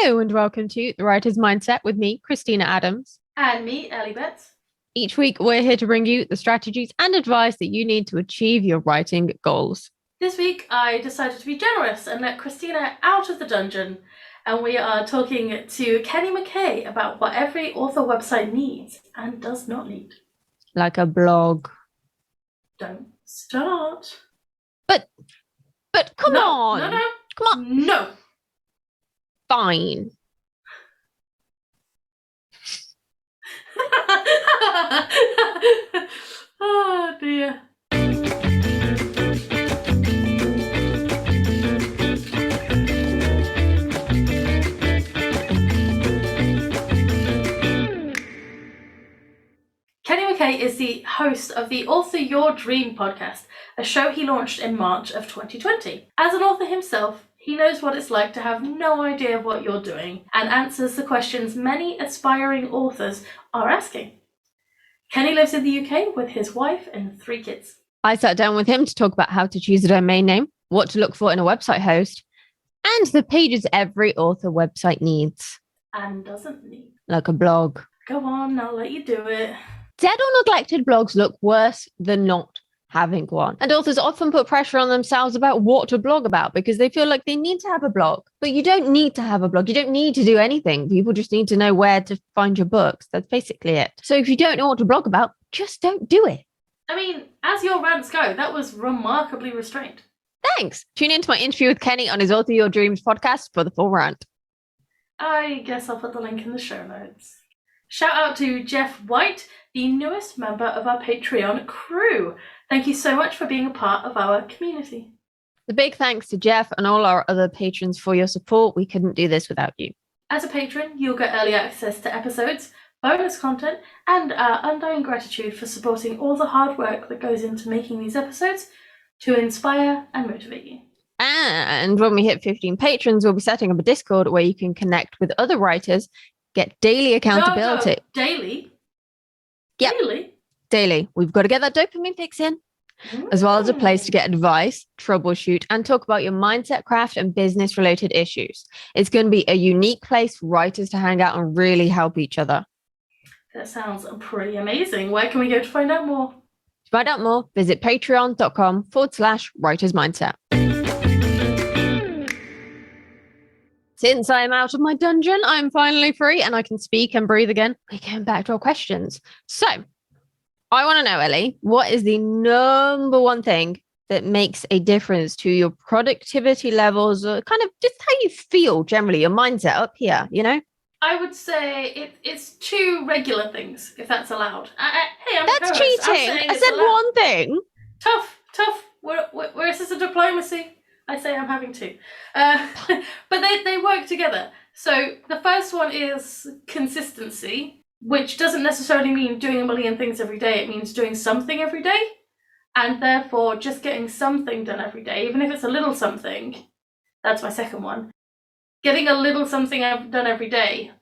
Hello and welcome to The Writer's Mindset with me, Kristina Adams. And me, Ellie. Each week, we're here to bring you the strategies and advice that you need to achieve your writing goals. This week, I decided to be generous and let Kristina out of the dungeon. And we are talking to Kenny MacKay about what every author website needs and does not need. Like a blog. Don't start. But come on. No. Come on. No. Fine. Oh dear. Kenny MacKay is the host of the Author Your Dream podcast, a show he launched in March of 2020. As an author himself, he knows what it's like to have no idea of what you're doing and answers the questions many aspiring authors are asking. Kenny lives in the UK with his wife and 3 kids. I sat down with him to talk about how to choose a domain name, what to look for in a website host, and the pages every author website needs. And doesn't need. Like a blog. Go on, I'll let you do it. Dead or neglected blogs look worse than not having one. And authors often put pressure on themselves about what to blog about because they feel like they need to have a blog. But you don't need to have a blog. You don't need to do anything. People just need to know where to find your books. That's basically it. So if you don't know what to blog about, just don't do it. I mean, as your rants go, that was remarkably restrained. Thanks. Tune into my interview with Kenny on his Author Your Dreams podcast for the full rant. I guess I'll put the link in the show notes. Shout out to Jeff White, the newest member of our Patreon crew. Thank you so much for being a part of our community. The big thanks to Jeff and all our other patrons for your support. We couldn't do this without you. As a patron, you'll get early access to episodes, bonus content, and our undying gratitude for supporting all the hard work that goes into making these episodes to inspire and motivate you. And when we hit 15 patrons, we'll be setting up a Discord where you can connect with other writers, get daily accountability. No. Daily? Yep. Daily. We've got to get that dopamine fix in, as well as a place to get advice, troubleshoot, and talk about your mindset, craft, and business-related issues. It's going to be a unique place for writers to hang out and really help each other. That sounds pretty amazing. Where can we go to find out more? To find out more, visit patreon.com/writersmindset. Since I am out of my dungeon, I'm finally free and I can speak and breathe again. We're going back to our questions. So I want to know, Ellie, what is the number one thing that makes a difference to your productivity levels or kind of just how you feel generally, your mindset up here, you know? I would say it's 2 regular things, if that's allowed. Hey, I'm That's cheating. I said allowed. one thing. Tough. Where is this a diplomacy? I say I'm having 2. But they work together. So the first one is consistency, which doesn't necessarily mean doing a million things every day. It means doing something every day. And therefore, just getting something done every day, even if it's a little something. That's my second one. Getting a little something done every day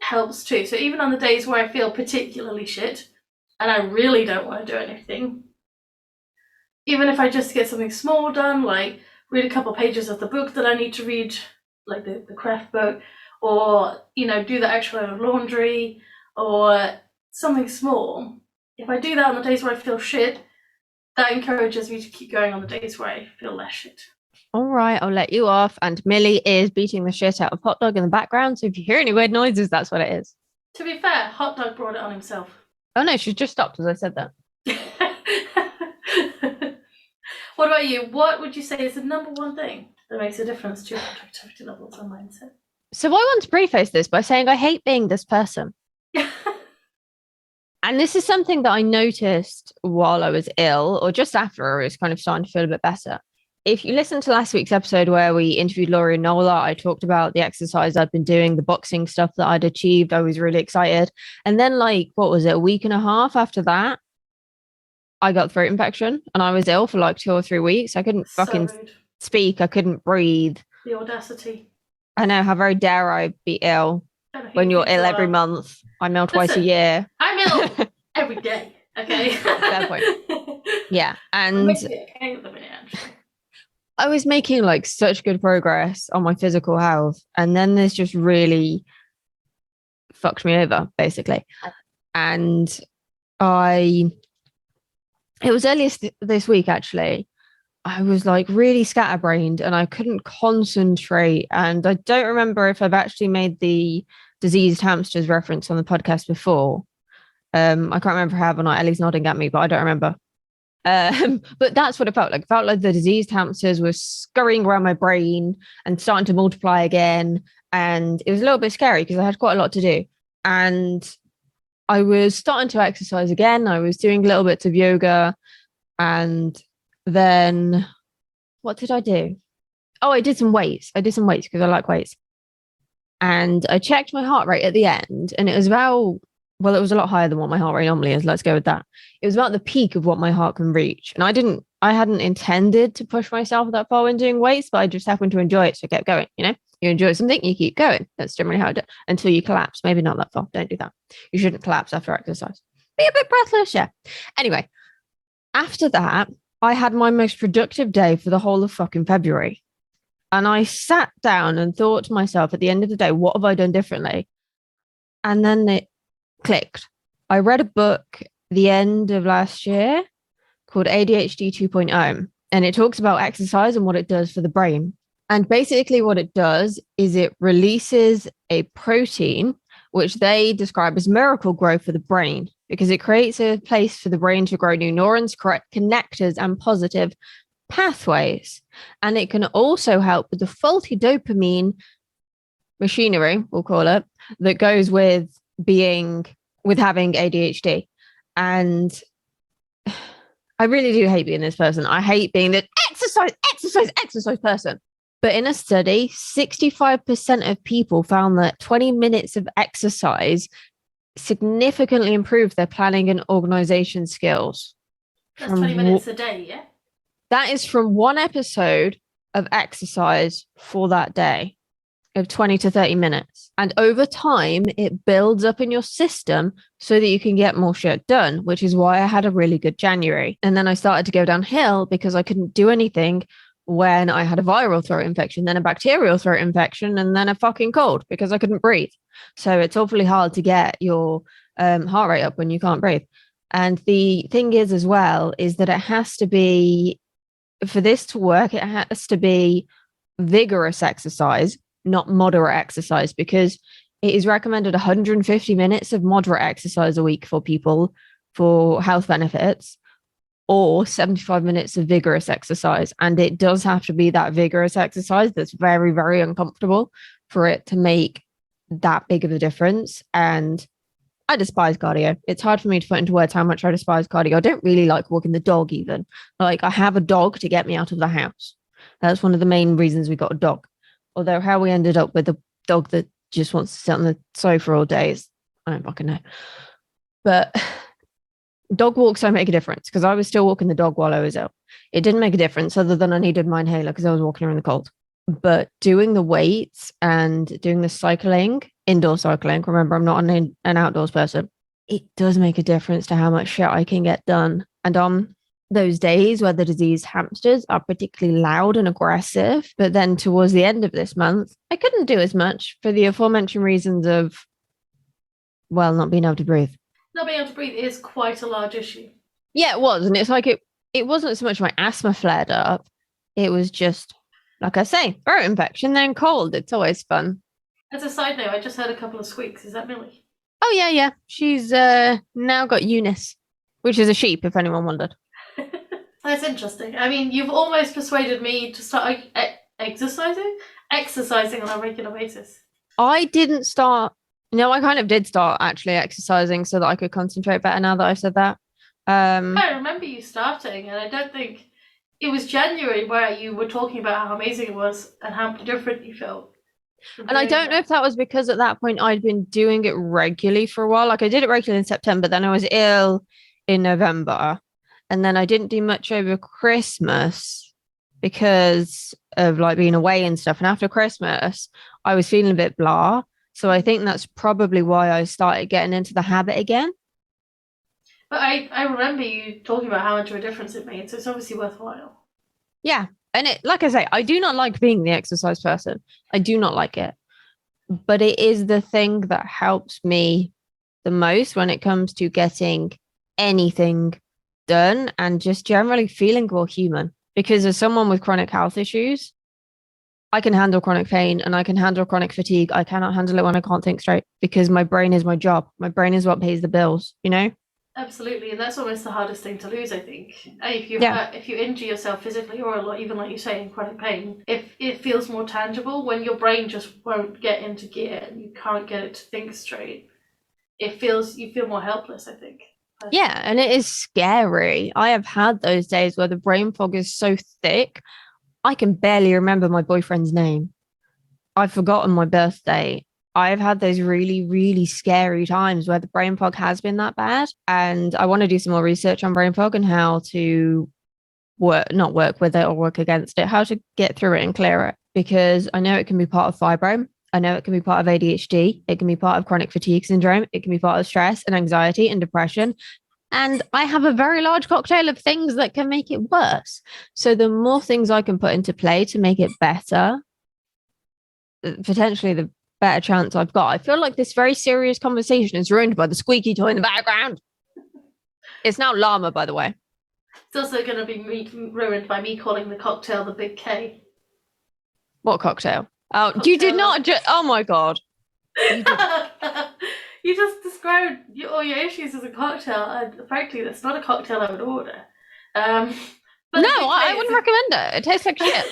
helps too. So even on the days where I feel particularly shit, and I really don't want to do anything, even if I just get something small done, like read a couple pages of the book that I need to read, like the craft book, or, do the actual laundry, or something small. If I do that on the days where I feel shit, that encourages me to keep going on the days where I feel less shit. All right, I'll let you off. And Millie is beating the shit out of Hot Dog in the background. So if you hear any weird noises, that's what it is. To be fair, Hot Dog brought it on himself. Oh no, she's just stopped as I said that. What about you? What would you say is the number one thing that makes a difference to your productivity levels and mindset? So I want to preface this by saying I hate being this person. And this is something that I noticed while I was ill or just after I was kind of starting to feel a bit better. If you listen to last week's episode where we interviewed Laurie and Nola, I talked about the exercise I'd been doing, the boxing stuff that I'd achieved. I was really excited. And then a week and a half after that, I got throat infection and I was ill for 2 or 3 weeks. I couldn't fucking speak. I couldn't breathe. The audacity. I know. How very dare I be ill when you're ill every month? I'm ill twice a year. I'm ill every day. Okay. Fair point. Yeah. And I was making like such good progress on my physical health, and then this just really fucked me over, basically. And I, it was earlier this week actually. I was like really scatterbrained and I couldn't concentrate. And I don't remember if I've actually made the diseased hamsters reference on the podcast before. I can't remember if I have or not. Ellie's nodding at me, but I don't remember. But that's what it felt like. It felt like the diseased hamsters were scurrying around my brain and starting to multiply again. And it was a little bit scary because I had quite a lot to do. And I was starting to exercise again. I was doing little bits of yoga. And then what did I do? Oh, I did some weights. I did some weights because I like weights. And I checked my heart rate at the end, and it was about, well, it was a lot higher than what my heart rate normally is. Let's go with that. It was about the peak of what my heart can reach. And I hadn't intended to push myself that far when doing weights, but I just happened to enjoy it. So I kept going, you know? You enjoy something, you keep going. That's generally how I do it until you collapse. Maybe not that far. Don't do that. You shouldn't collapse after exercise. Be a bit breathless, yeah. Anyway, after that, I had my most productive day for the whole of fucking February. And I sat down and thought to myself at the end of the day, what have I done differently? And then it clicked. I read a book the end of last year called ADHD 2.0, and it talks about exercise and what it does for the brain. And basically, what it does is it releases a protein, which they describe as miracle growth for the brain, because it creates a place for the brain to grow new neurons, correct connectors, and positive pathways. And it can also help with the faulty dopamine machinery, we'll call it, that goes with having ADHD. And I really do hate being this person. I hate being the exercise person. But in a study, 65% of people found that 20 minutes of exercise significantly improved their planning and organization skills. That's 20 minutes a day, yeah? That is from one episode of exercise for that day of 20 to 30 minutes. And over time, it builds up in your system so that you can get more shit done, which is why I had a really good January. And then I started to go downhill because I couldn't do anything when I had a viral throat infection, then a bacterial throat infection, and then a fucking cold because I couldn't breathe. So it's awfully hard to get your heart rate up when you can't breathe. And the thing is, as well, is that it has to be, for this to work, it has to be vigorous exercise, not moderate exercise, because it is recommended 150 minutes of moderate exercise a week for people for health benefits, or 75 minutes of vigorous exercise. And it does have to be that vigorous exercise that's very, very uncomfortable for it to make that big of a difference. And I despise cardio. It's hard for me to put into words how much I despise cardio. I don't really like walking the dog even. Like, I have a dog to get me out of the house. That's one of the main reasons we got a dog. Although how we ended up with a dog that just wants to sit on the sofa all day is, I don't fucking know. But dog walks don't make a difference because I was still walking the dog while I was ill. It didn't make a difference other than I needed my inhaler because I was walking around the cold. But doing the weights and doing the cycling, indoor cycling, remember, I'm not an outdoors person, it does make a difference to how much shit I can get done. And on those days where the diseased hamsters are particularly loud and aggressive, but then towards the end of this month, I couldn't do as much for the aforementioned reasons of, well, not being able to breathe. Not being able to breathe is quite a large issue. Yeah, it was. And it's like it wasn't so much my asthma flared up. It was just, like I say, throat infection, then cold. It's always fun. As a side note, I just heard a couple of squeaks. Is that Millie? Oh, yeah. She's now got Eunice, which is a sheep, if anyone wondered. That's interesting. I mean, you've almost persuaded me to start exercising on a regular basis. I didn't start. No, I kind of did start actually exercising so that I could concentrate better now that I've said that. I remember you starting, and I don't think it was January where you were talking about how amazing it was and how different you felt. And I don't know if that was because at that point I'd been doing it regularly for a while. Like, I did it regularly in September, then I was ill in November, and then I didn't do much over Christmas because of like being away and stuff. And after Christmas, I was feeling a bit blah. So I think that's probably why I started getting into the habit again. But I remember you talking about how much of a difference it made, so it's obviously worthwhile. Yeah, And it, like I say, I do not like being the exercise person. I do not like it. But it is the thing that helps me the most when it comes to getting anything done and just generally feeling more human. Because as someone with chronic health issues, I can handle chronic pain and I can handle chronic fatigue. I cannot handle it when I can't think straight because my brain is my job. My brain is what pays the bills, you know? Absolutely, and that's almost the hardest thing to lose, I think. Yeah. If you injure yourself physically, or even like you say in chronic pain, if it feels more tangible when your brain just won't get into gear and you can't get it to think straight. You feel more helpless, I think. Yeah, and it is scary. I have had those days where the brain fog is so thick, I can barely remember my boyfriend's name. I've forgotten my birthday. I've had those really, really scary times where the brain fog has been that bad. And I want to do some more research on brain fog and how to not work with it or work against it, how to get through it and clear it. Because I know it can be part of fibro. I know it can be part of ADHD. It can be part of chronic fatigue syndrome. It can be part of stress and anxiety and depression. And I have a very large cocktail of things that can make it worse. So the more things I can put into play to make it better, potentially the better chance I've got. I feel like this very serious conversation is ruined by the squeaky toy in the background. It's now llama, by the way. It's also going to be ruined by me calling the cocktail the Big K. What cocktail? Oh, cocktail. You did not just... Oh, my God. You just described all your issues as a cocktail, and frankly, that's not a cocktail I would order. No, I wouldn't recommend it. It tastes like shit.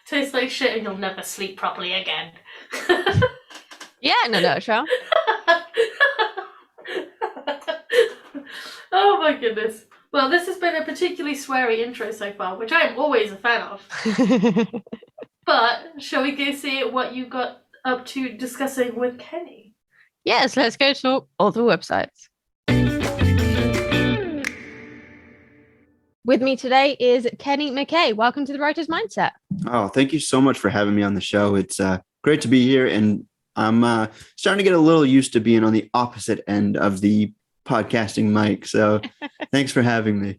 Tastes like shit and you'll never sleep properly again. Yeah, in a nutshell. Oh my goodness. Well, this has been a particularly sweary intro so far, which I am always a fan of. But shall we go see what you got up to discussing with Kenny? Yes, let's go to all the websites. With me today is Kenny MacKay. Welcome to the Writer's Mindset. Oh, thank you so much for having me on the show. It's great to be here, and I'm starting to get a little used to being on the opposite end of the podcasting mic. So thanks for having me.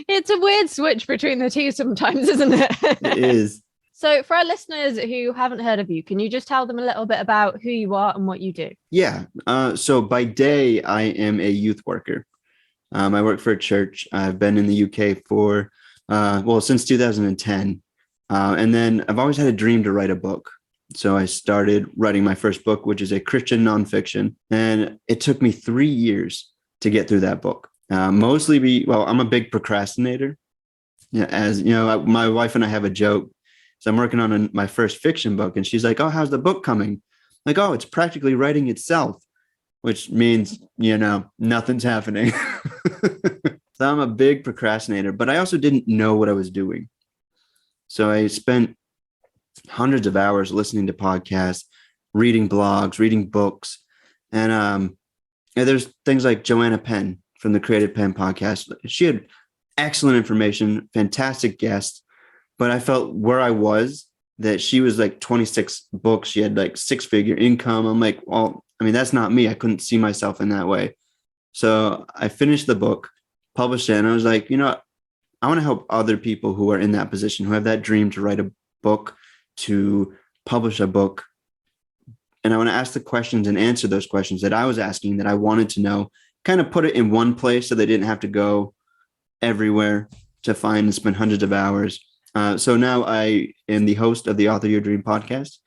It's a weird switch between the two sometimes, isn't it? It is. So for our listeners who haven't heard of you, can you just tell them a little bit about who you are and what you do? Yeah. So by day, I am a youth worker. I work for a church. I've been in the UK for, since 2010. And then I've always had a dream to write a book. So I started writing my first book, which is a Christian nonfiction. And it took me 3 years to get through that book. I'm a big procrastinator. Yeah, as you know, my wife and I have a joke. So I'm working on my first fiction book, and she's like, "Oh, how's the book coming?" Like, "Oh, it's practically writing itself," which means, nothing's happening. So I'm a big procrastinator, but I also didn't know what I was doing. So I spent hundreds of hours listening to podcasts, reading blogs, reading books. And there's things like Joanna Penn from the Creative Penn podcast. She had excellent information, fantastic guests. But I felt where I was, that she was like 26 books. She had like 6-figure income. I'm like, well, I mean, that's not me. I couldn't see myself in that way. So I finished the book, published it, and I was like, I want to help other people who are in that position, who have that dream to write a book, to publish a book. And I want to ask the questions and answer those questions that I was asking, that I wanted to know, kind of put it in one place so they didn't have to go everywhere to find and spend hundreds of hours. So now I am the host of the Author Your Dream podcast.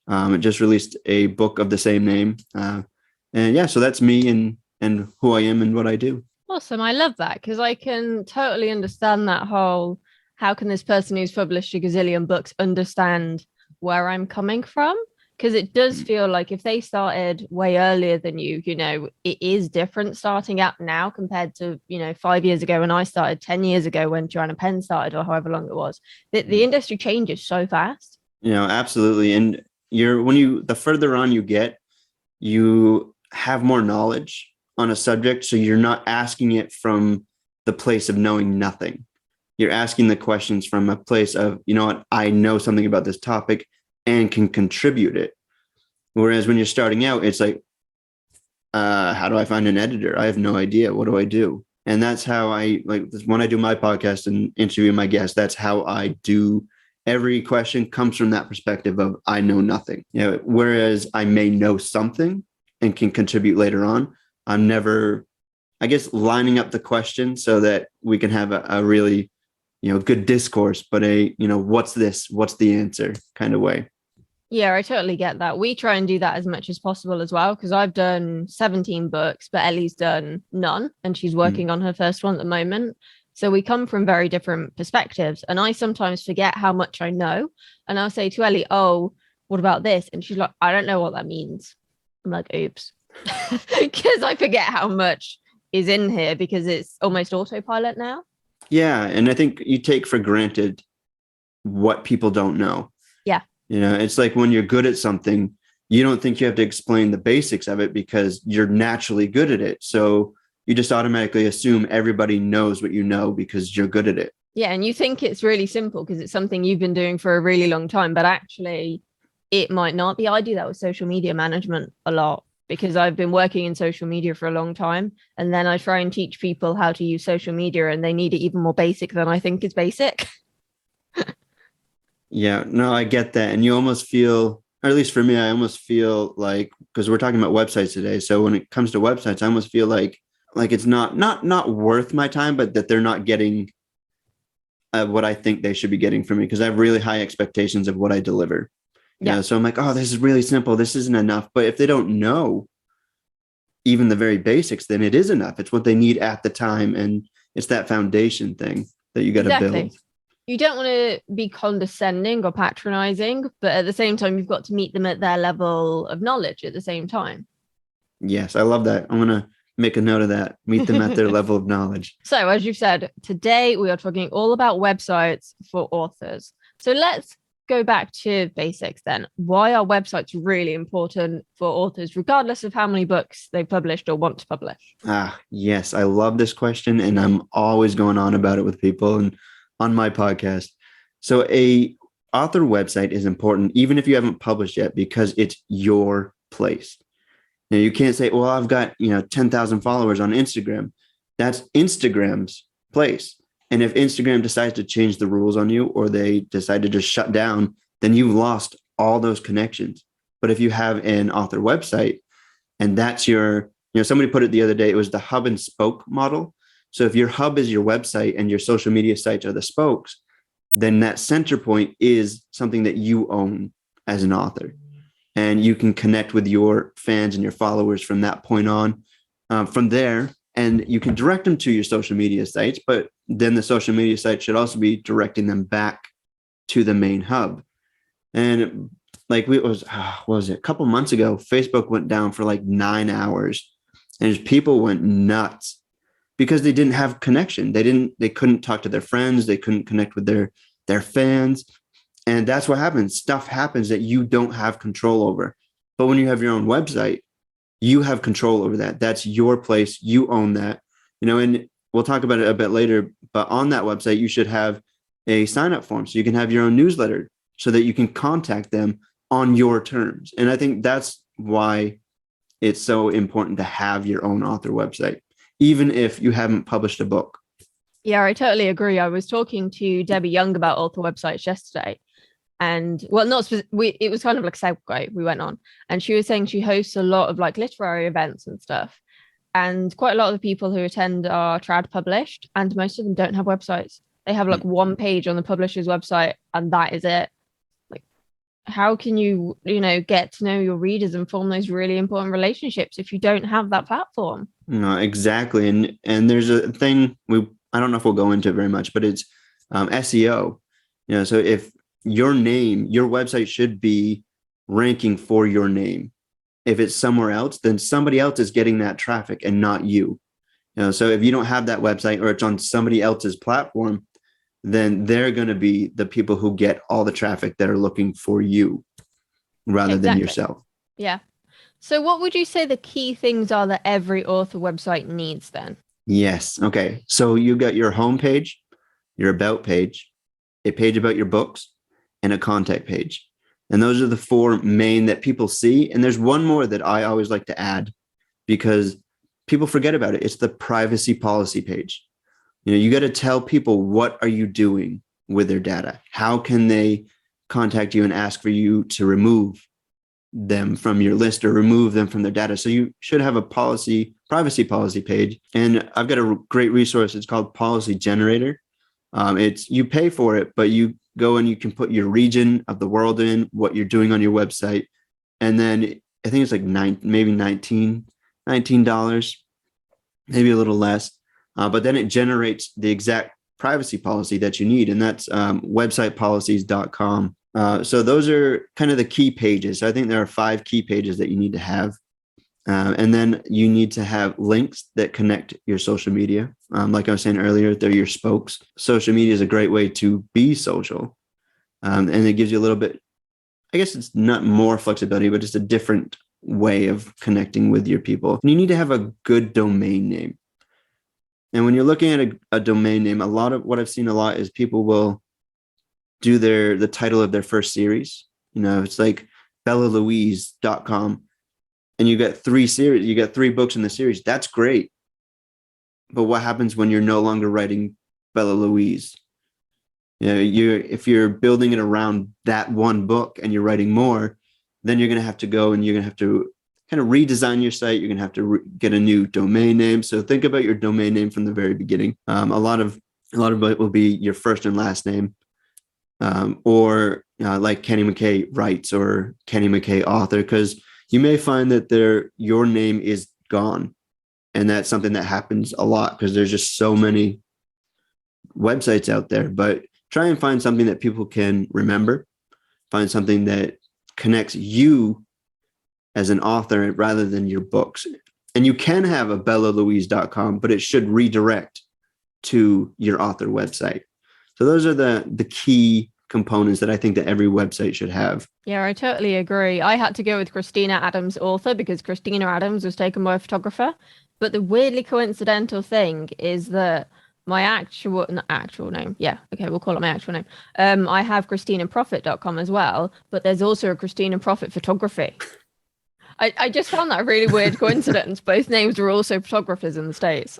It just released a book of the same name. So that's me and who I am and what I do. Awesome. I love that, because I can totally understand that whole, how can this person who's published a gazillion books understand where I'm coming from? Because it does feel like if they started way earlier than you, it is different starting out now compared to, 5 years ago when I started, 10 years ago when Joanna Penn started, or however long it was. The industry changes so fast. Absolutely. And the further on you get, you have more knowledge on a subject. So you're not asking it from the place of knowing nothing. You're asking the questions from a place of, I know something about this topic and can contribute it. Whereas when you're starting out, it's like, how do I find an editor? I have no idea. What do I do? And that's how I like when I do my podcast and interview my guests, that's how I do. Every question comes from that perspective of I know nothing. Whereas I may know something and can contribute later on. I'm never, I guess, lining up the question so that we can have a really, good discourse, but what's this? What's the answer kind of way. Yeah, I totally get that. We try and do that as much as possible as well, because I've done 17 books, but Ellie's done none, and she's working on her first one at the moment. So we come from very different perspectives. And I sometimes forget how much I know. And I'll say to Ellie, oh, what about this? And she's like, I don't know what that means. I'm like, oops. Because I forget how much is in here because it's almost autopilot now. Yeah. And I think you take for granted what people don't know. Yeah. It's like when you're good at something, you don't think you have to explain the basics of it because you're naturally good at it. So you just automatically assume everybody knows what you know because you're good at it. Yeah. And you think it's really simple because it's something you've been doing for a really long time, but actually it might not be. I do that with social media management a lot because I've been working in social media for a long time. And then I try and teach people how to use social media and they need it even more basic than I think is basic. Yeah, no, I get that. And you almost feel, or at least for me, I almost feel like, because we're talking about websites today. So when it comes to websites, I almost feel like it's not worth my time, but that they're not getting what I think they should be getting from me because I have really high expectations of what I deliver. Yeah. So I'm like, oh, this is really simple. This isn't enough. But if they don't know even the very basics, then it is enough. It's what they need at the time. And it's that foundation thing that you got to build. You don't want to be condescending or patronizing, but at the same time, you've got to meet them at their level of knowledge at the same time. Yes, I love that. I'm going to make a note of that. Meet them at their level of knowledge. So as you've said, today we are talking all about websites for authors. So let's go back to basics then. Why are websites really important for authors, regardless of how many books they've published or want to publish? Yes, I love this question. And I'm always going on about it with people and on my podcast. So a author website is important, even if you haven't published yet, because it's your place. Now you can't say, well, I've got, 10,000 followers on Instagram. That's Instagram's place. And if Instagram decides to change the rules on you, or they decide to just shut down, then you've lost all those connections. But if you have an author website and that's your, somebody put it the other day, it was the hub and spoke model. So if your hub is your website and your social media sites are the spokes, then that center point is something that you own as an author. And you can connect with your fans and your followers from that point on, from there. And you can direct them to your social media sites, but then the social media site should also be directing them back to the main hub. And like what was it? A couple months ago, Facebook went down for like 9 hours and people went nuts. Because they didn't have connection. They couldn't talk to their friends. They couldn't connect with their fans. And that's what happens. Stuff happens that you don't have control over. But when you have your own website, you have control over that. That's your place. You own that. And we'll talk about it a bit later, but on that website, you should have a sign-up form so you can have your own newsletter so that you can contact them on your terms. And I think that's why it's so important to have your own author website, even if you haven't published a book. Yeah, I totally agree. I was talking to Debbie Young about author websites yesterday. And well, it was kind of like a segue we went on. And she was saying she hosts a lot of like literary events and stuff. And quite a lot of the people who attend are trad published, and most of them don't have websites. They have like one page on the publisher's website, and that is it. Like, how can you, get to know your readers and form those really important relationships if you don't have that platform? No, exactly. And there's a thing I don't know if we'll go into it very much, but it's SEO. So if your website should be ranking for your name. If it's somewhere else, then somebody else is getting that traffic and not you. So if you don't have that website or it's on somebody else's platform, then they're going to be the people who get all the traffic that are looking for you rather than yourself. Yeah. So what would you say the key things are that every author website needs then? Yes. Okay. So you got your homepage, your about page, a page about your books, and a contact page. And those are the four main that people see. And there's one more that I always like to add because people forget about it. It's the privacy policy page. You got to tell people, what are you doing with their data? How can they contact you and ask for you to remove them from your list or remove them from their data? So you should have a privacy policy page. And I've got a great resource. It's called Policy Generator. You pay for it, but you go and you can put your region of the world in, what you're doing on your website. And then I think it's like maybe $19, maybe a little less. But then it generates the exact privacy policy that you need. And that's websitepolicies.com. So those are kind of the key pages. So I think there are 5 key pages that you need to have. And then you need to have links that connect your social media. Like I was saying earlier, they're your spokes. Social media is a great way to be social. And it gives you a little bit, I guess it's not more flexibility, but just a different way of connecting with your people. And you need to have a good domain name. And when you're looking at a domain name, a lot of what I've seen a lot is people will do the title of their first series. It's like bellalouise.com. And you get 3 series, you get 3 books in the series. That's great. But what happens when you're no longer writing Bella Louise? If you're building it around that one book and you're writing more, then you're going to have to go and you're going to have to kind of redesign your site. You're going to have to get a new domain name. So think about your domain name from the very beginning. A lot of it will be your first and last name, or like Kenny MacKay writes or Kenny MacKay author, because you may find that your name is gone. And that's something that happens a lot because there's just so many websites out there. But try and find something that people can remember. Find something that connects you as an author rather than your books. And you can have a bellalouise.com, but it should redirect to your author website. So those are the key components that I think that every website should have. Yeah, I totally agree. I had to go with Kristina Adams author because Kristina Adams was taken by a photographer. But the weirdly coincidental thing is that my actual name, yeah, okay, we'll call it my actual name. I have KristinaProfit.com as well, but there's also a Kristina Profit Photography. I just found that a really weird coincidence. Both names are also photographers in the States.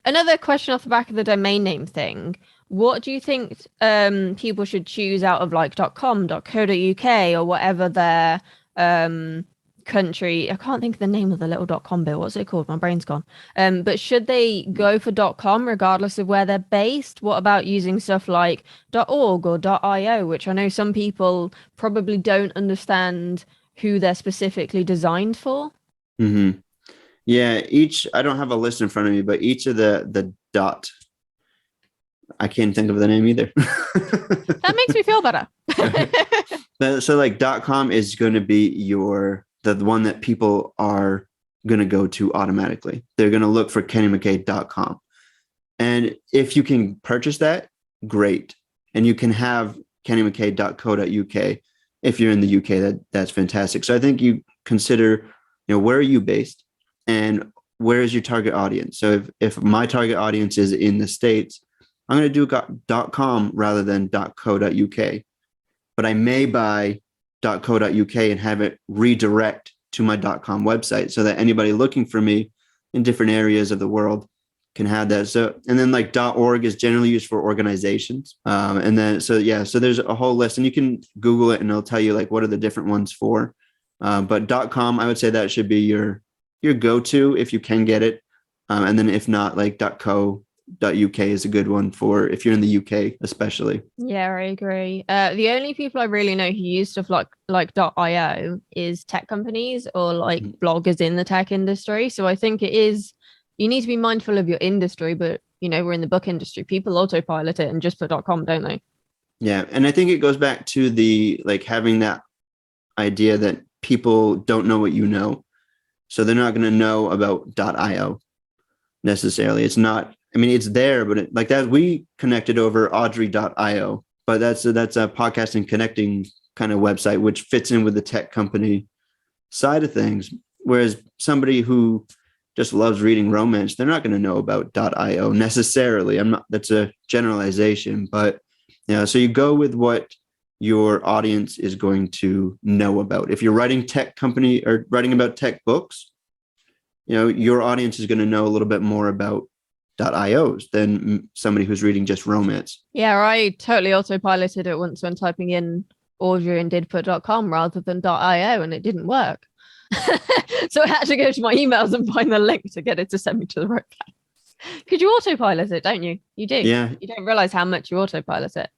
Another question off the back of the domain name thing. What do you think people should choose out of like .com, .co.uk, or whatever their country? I can't think of the name of the little .com bit. What's it called? My brain's gone. But should they go for .com regardless of where they're based? What about using stuff like .org or .io, which I know some people probably don't understand who they're specifically designed for? Mm-hmm. Yeah, I don't have a list in front of me, but each of the dot, I can't think of the name either. That makes me feel better. So like .com is going to be the one that people are going to go to automatically. They're going to look for KennyMacKay.com. And if you can purchase that, great. And you can have KennyMacKay.co.uk. If you're in the UK, that's fantastic. So I think you consider, where are you based and where is your target audience? So if my target audience is in the States, I'm going to do .com rather than .co.uk. But I may buy .co.uk and have it redirect to my .com website so that anybody looking for me in different areas of the world can have that. So, and then like .org is generally used for organizations. And then, so there's a whole list and you can Google it and it'll tell you like, what are the different ones for. But .com, I would say that should be your go-to if you can get it. And then if not, like .co.uk is a good one for if you're in the UK, especially. Yeah, I agree. The only people I really know who use stuff like .io is tech companies or like bloggers in the tech industry. So I think you need to be mindful of your industry, but we're in the book industry. People autopilot it and just put .com, don't they? Yeah. And I think it goes back to the like having that idea that people don't know what you know. So they're not going to know about .io necessarily. It's not, it's there, but like that, we connected over Audrey.io, but that's a podcasting connecting kind of website, which fits in with the tech company side of things. Whereas somebody who just loves reading romance, they're not going to know about .io necessarily. That's a generalization, but so you go with what your audience is going to know about. If you're writing tech company or writing about tech books, your audience is going to know a little bit more about .ios than somebody who's reading just romance. Yeah, I totally autopiloted it once when typing in audio and did put.com rather than .io, and it didn't work. So I had to go to my emails and find the link to get it to send me to the right place. Because you autopilot it, don't you? You do. Yeah. You don't realize how much you autopilot it.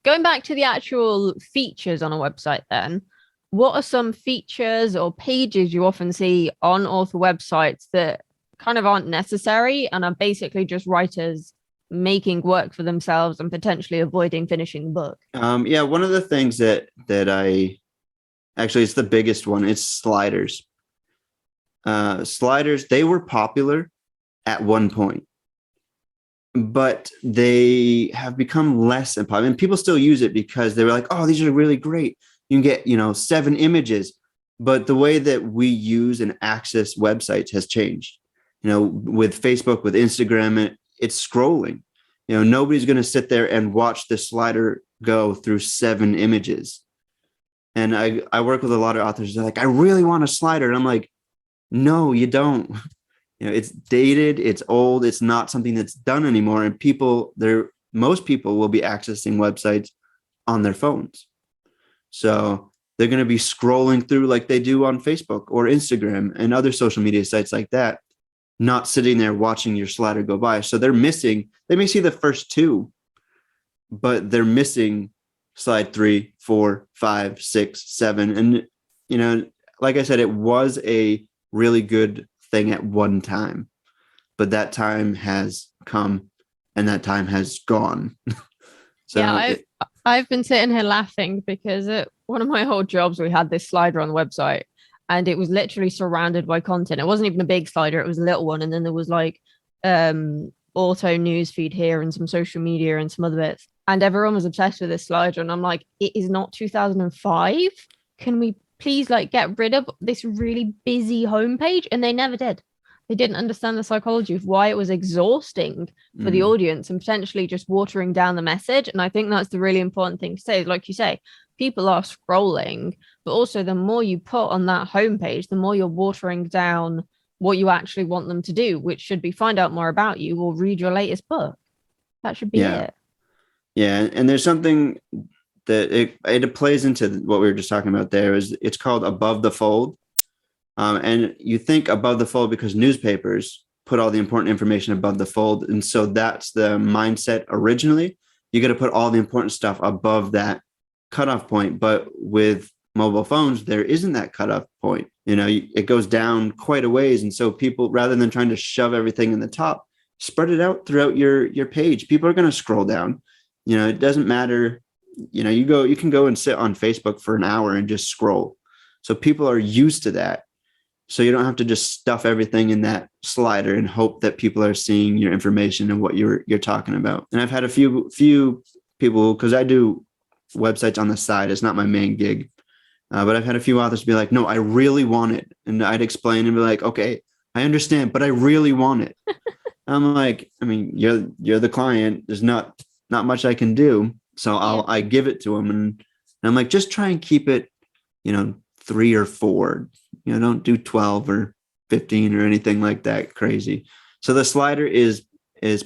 Going back to the actual features on a website, then, what are some features or pages you often see on author websites that kind of aren't necessary and are basically just writers making work for themselves and potentially avoiding finishing the book? Yeah, one of the things that I actually, it's the biggest one. It's sliders. Sliders, they were popular at one point, but they have become less popular. And people still use it because they were like, oh, these are really great. You can get, 7 images. But the way that we use and access websites has changed. With Facebook, with Instagram, it's scrolling. Nobody's going to sit there and watch the slider go through 7 images. And I work with a lot of authors. They're like, I really want a slider. And I'm like, no, you don't. It's dated, it's old, it's not something that's done anymore. And most people will be accessing websites on their phones. So they're going to be scrolling through like they do on Facebook or Instagram and other social media sites like that, not sitting there watching your slider go by. So they may see the first 2, but they're missing slide 3, 4, 5, 6, 7. And, like I said, it was a really good thing at one time, but that time has come and that time has gone. So yeah, I've been sitting here laughing because at one of my old jobs, we had this slider on the website and it was literally surrounded by content. It wasn't even a big slider, it was a little one. And then there was like auto news feed here and some social media and some other bits. And everyone was obsessed with this slider. And I'm like, it is not 2005. Can we please get rid of this really busy homepage? And they never did. They didn't understand the psychology of why it was exhausting for the audience and potentially just watering down the message. And I think that's the really important thing to say. Like you say, people are scrolling, but also the more you put on that homepage, the more you're watering down what you actually want them to do, which should be find out more about you or read your latest book. That should be it. Yeah. And there's something that it plays into what we were just talking about there. It's called above the fold. And you think above the fold because newspapers put all the important information above the fold. And so that's the mindset originally. You got to put all the important stuff above that cutoff point. But with mobile phones, there isn't that cutoff point. It goes down quite a ways. And so people, rather than trying to shove everything in the top, spread it out throughout your page. People are going to scroll down. It doesn't matter. You can go and sit on Facebook for an hour and just scroll. So people are used to that. So you don't have to just stuff everything in that slider and hope that people are seeing your information and what you're talking about. And I've had a few people, because I do websites on the side. It's not my main gig. But I've had a few authors be like, no, I really want it. And I'd explain and be like, okay, I understand, but I really want it. I'm like, I mean, you're the client. There's not much I can do. So I give it to them. And I'm like, just try and keep it, 3 or 4. Don't do 12 or 15 or anything like that crazy. So the slider is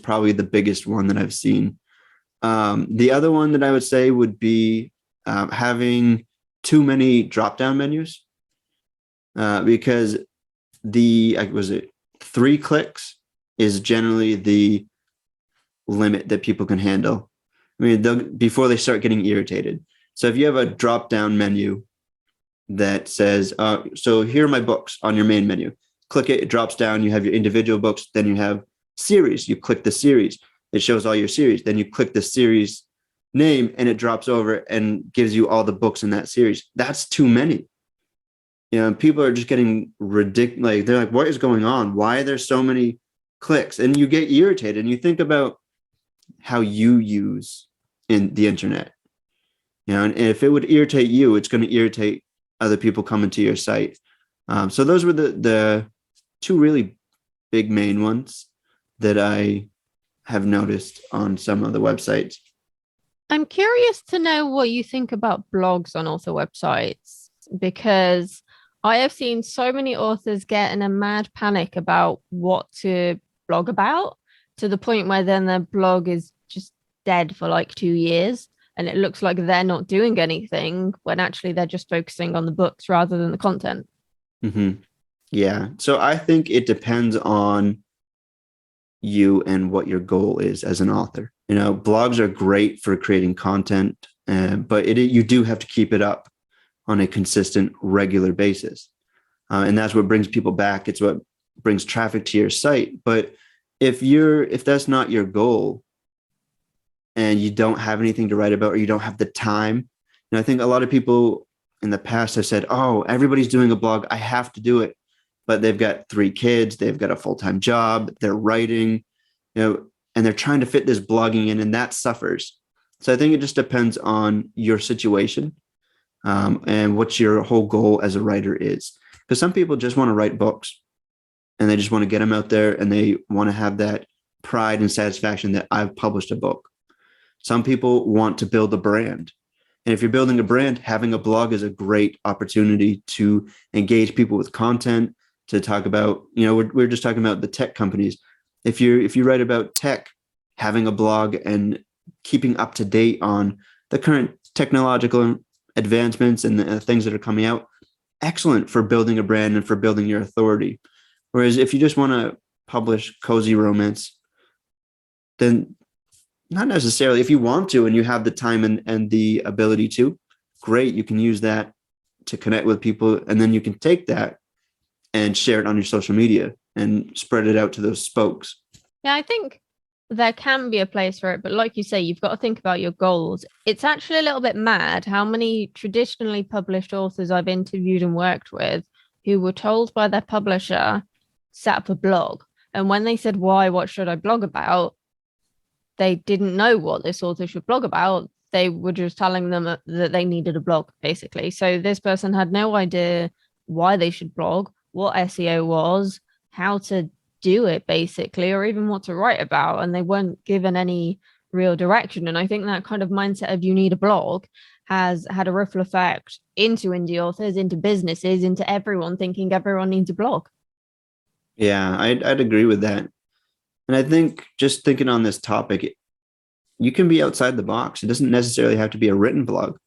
probably the biggest one that I've seen. The other one that I would say would be having too many drop-down menus, because 3 clicks is generally the limit that people can handle. I mean, before they start getting irritated. So if you have a drop-down menu that says, so here are my books on your main menu. Click it, it drops down. You have your individual books. Then you have series. You click the series. It shows all your series. Then you click the series name and it drops over and gives you all the books in that series. That's too many. People are just getting ridiculous. Like, they're like, what is going on? Why are there so many clicks? And you get irritated and you think about how you use in the internet. And if it would irritate you, it's going to irritate other people coming to your site. So those were the 2 really big main ones that I have noticed on some of the websites. I'm curious to know what you think about blogs on author websites, because I have seen so many authors get in a mad panic about what to blog about, to the point where then their blog is just dead for like 2 years. And it looks like they're not doing anything when actually they're just focusing on the books rather than the content. Mm-hmm. Yeah. So I think it depends on you and what your goal is as an author. Blogs are great for creating content, but you do have to keep it up on a consistent, regular basis. And that's what brings people back. It's what brings traffic to your site. But if that's not your goal and you don't have anything to write about, or you don't have the time, I think a lot of people in the past have said, oh, everybody's doing a blog, I have to do it. But they've got 3 kids, they've got a full-time job, they're writing, and they're trying to fit this blogging in, and that suffers. So I think it just depends on your situation, and what your whole goal as a writer is. Because some people just want to write books and they just want to get them out there, and they want to have that pride and satisfaction that I've published a book. Some people want to build a brand. And if you're building a brand, having a blog is a great opportunity to engage people with content, to talk about, we're just talking about the tech companies. If you write about tech, having a blog and keeping up to date on the current technological advancements and the things that are coming out, excellent for building a brand and for building your authority. Whereas if you just want to publish cozy romance, then not necessarily. If you want to and you have the time and the ability to, great, you can use that to connect with people, and then you can take that and share it on your social media and spread it out to those spokes. Yeah, I think there can be a place for it, but like you say, you've got to think about your goals. It's actually a little bit mad how many traditionally published authors I've interviewed and worked with who were told by their publisher, set up a blog. And when they said, why, what should I blog about? They didn't know what this author should blog about. They were just telling them that they needed a blog, basically. So this person had no idea why they should blog, what SEO was, how to do it, basically, or even what to write about. And they weren't given any real direction. And I think that kind of mindset of you need a blog has had a ripple effect into indie authors, into businesses, into everyone thinking everyone needs a blog. Yeah, I'd agree with that. And I think just thinking on this topic, you can be outside the box. It doesn't necessarily have to be a written blog.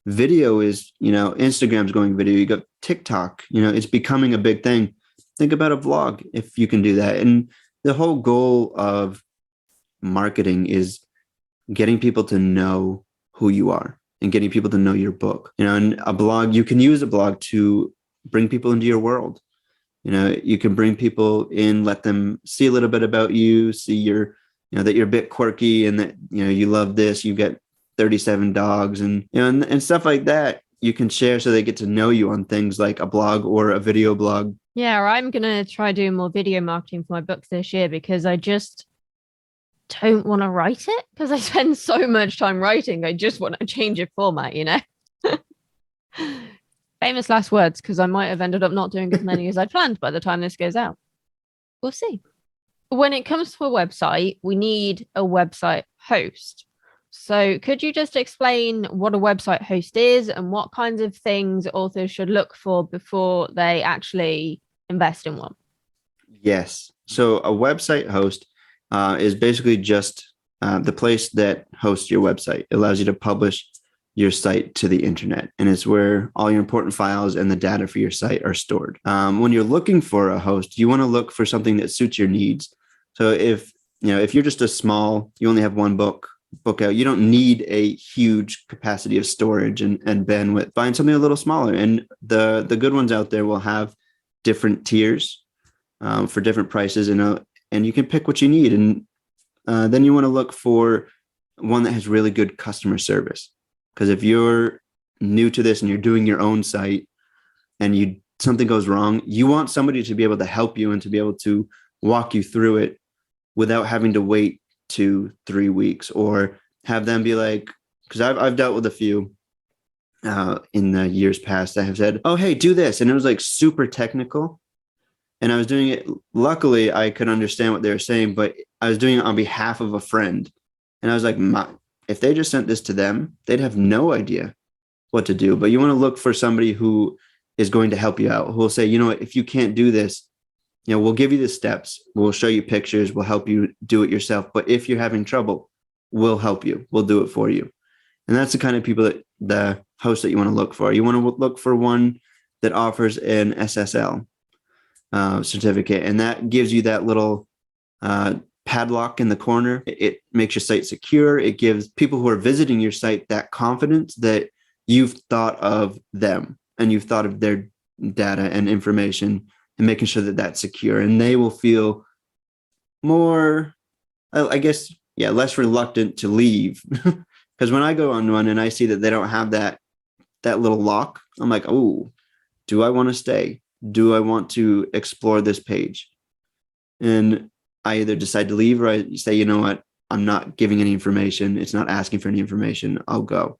Video is, Instagram's going video. You got TikTok, it's becoming a big thing. Think about a vlog if you can do that. And the whole goal of marketing is getting people to know who you are and getting people to know your book. And a blog, you can use a blog to bring people into your world. You can bring people in, let them see a little bit about you, see that you're a bit quirky and that, you love this, you get 37 dogs and, and stuff like that. You can share so they get to know you on things like a blog or a video blog. Yeah, I'm going to try doing more video marketing for my books this year because I just don't want to write it because I spend so much time writing. I just want to change a format, Famous last words, because I might have ended up not doing as many as I planned by the time this goes out. We'll see. When it comes to a website, we need a website host. So could you just explain what a website host is and what kinds of things authors should look for before they actually invest in one? Yes. So a website host is basically just the place that hosts your website. It allows you to publish your site to the internet, and it's where all your important files and the data for your site are stored. When you're looking for a host, you want to look for something that suits your needs. So if you're just you only have one book out, you don't need a huge capacity of storage and bandwidth. Find something a little smaller, and the good ones out there will have different tiers for different prices, and you can pick what you need. And then you want to look for one that has really good customer service. Because if you're new to this and you're doing your own site and something goes wrong, you want somebody to be able to help you and to be able to walk you through it without having to wait 2-3 weeks or have them be like, because I've dealt with a few in the years past that have said, oh, hey, do this. And it was like super technical. And I was doing it. Luckily, I could understand what they were saying, but I was doing it on behalf of a friend. And I was like, if they just sent this to them, they'd have no idea what to do. But you want to look for somebody who is going to help you out, who will say, you know what, if you can't do this, we'll give you the steps, we'll show you pictures, we'll help you do it yourself. But if you're having trouble, we'll help you. We'll do it for you. And that's the kind of people that the host that you want to look for. You want to look for one that offers an SSL certificate, and that gives you that little padlock in the corner. It makes your site secure. It gives people who are visiting your site that confidence that you've thought of them and you've thought of their data and information, and making sure that that's secure. And they will feel more, I guess, less reluctant to leave. Because when I go on one and I see that they don't have that little lock, I'm like, oh, do I want to stay? Do I want to explore this page? And I either decide to leave, or I say, you know what, I'm not giving any information. It's not asking for any information. I'll go.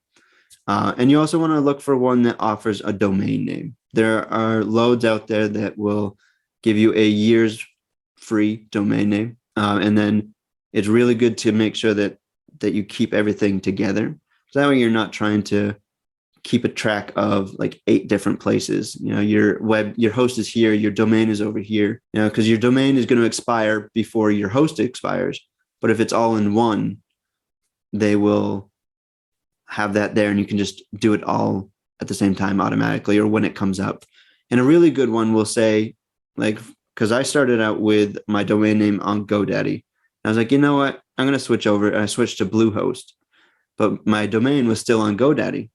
And you also want to look for one that offers a domain name. There are loads out there that will give you a year's free domain name. And then it's really good to make sure that you keep everything together. So that way you're not trying to keep a track of like 8 different places. Your host is here, your domain is over here, because your domain is going to expire before your host expires. But if it's all in one, they will have that there, and you can just do it all at the same time automatically, or when it comes up. And a really good one will say, like, because I started out with my domain name on GoDaddy. I was like, you know what, I'm going to switch over. And I switched to Bluehost, but my domain was still on GoDaddy.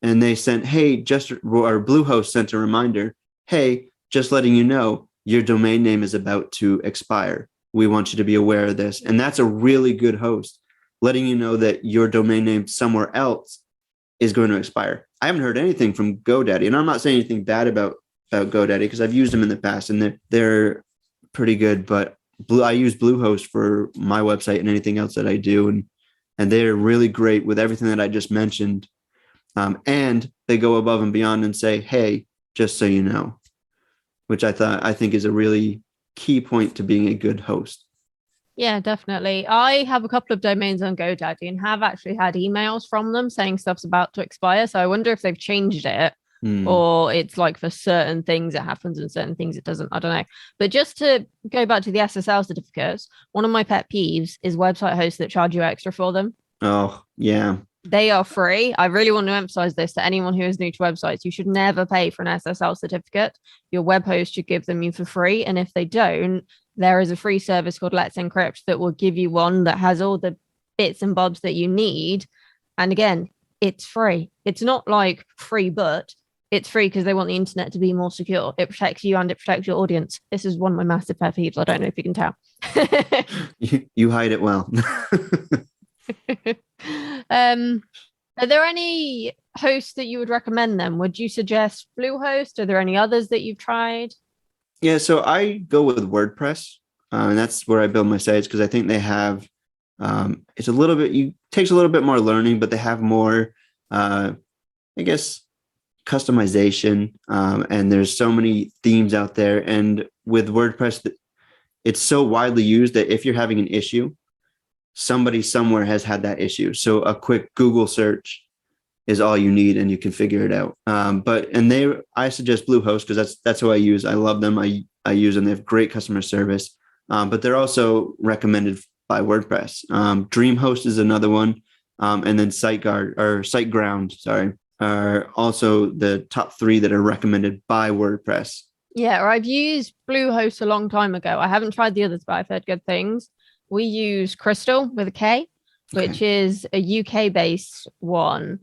And they sent, Bluehost sent a reminder, hey, just letting you know, your domain name is about to expire. We want you to be aware of this. And that's a really good host, letting you know that your domain name somewhere else is going to expire. I haven't heard anything from GoDaddy, and I'm not saying anything bad about GoDaddy, because I've used them in the past and they're pretty good. But I use Bluehost for my website and anything else that I do, and they're really great with everything that I just mentioned. And they go above and beyond and say, hey, just so you know, which I think is a really key point to being a good host. Yeah, definitely. I have a couple of domains on GoDaddy and have actually had emails from them saying stuff's about to expire. So I wonder if they've changed it, or it's like for certain things it happens and certain things it doesn't. I don't know. But just to go back to the SSL certificates, one of my pet peeves is website hosts that charge you extra for them. Oh, yeah. They are free. I really want to emphasize this to anyone who is new to websites. You should never pay for an SSL certificate. Your web host should give them you for free. And if they don't, there is a free service called Let's Encrypt that will give you one that has all the bits and bobs that you need. And again, it's free. It's not like free, but it's free because they want the internet to be more secure. It protects you and it protects your audience. This is one of my massive pet peeves. I don't know if you can tell. You hide it well. Are there any hosts that you would recommend them? Would you suggest Bluehost? Are there any others that you've tried? Yeah, so I go with WordPress, and that's where I build my sites, because I think they have takes a little bit more learning, but they have more I guess customization, and there's so many themes out there. And with WordPress, it's so widely used that if you're having an issue, somebody somewhere has had that issue. So a quick Google search is all you need, and you can figure it out. I suggest Bluehost because that's who I use. I love them. I use them. They have great customer service, but they're also recommended by WordPress. DreamHost is another one, and then SiteGround, are also the top 3 that are recommended by WordPress. Yeah, or I've used Bluehost a long time ago. I haven't tried the others, but I've heard good things. We use Crystal with a K, which is a UK-based one.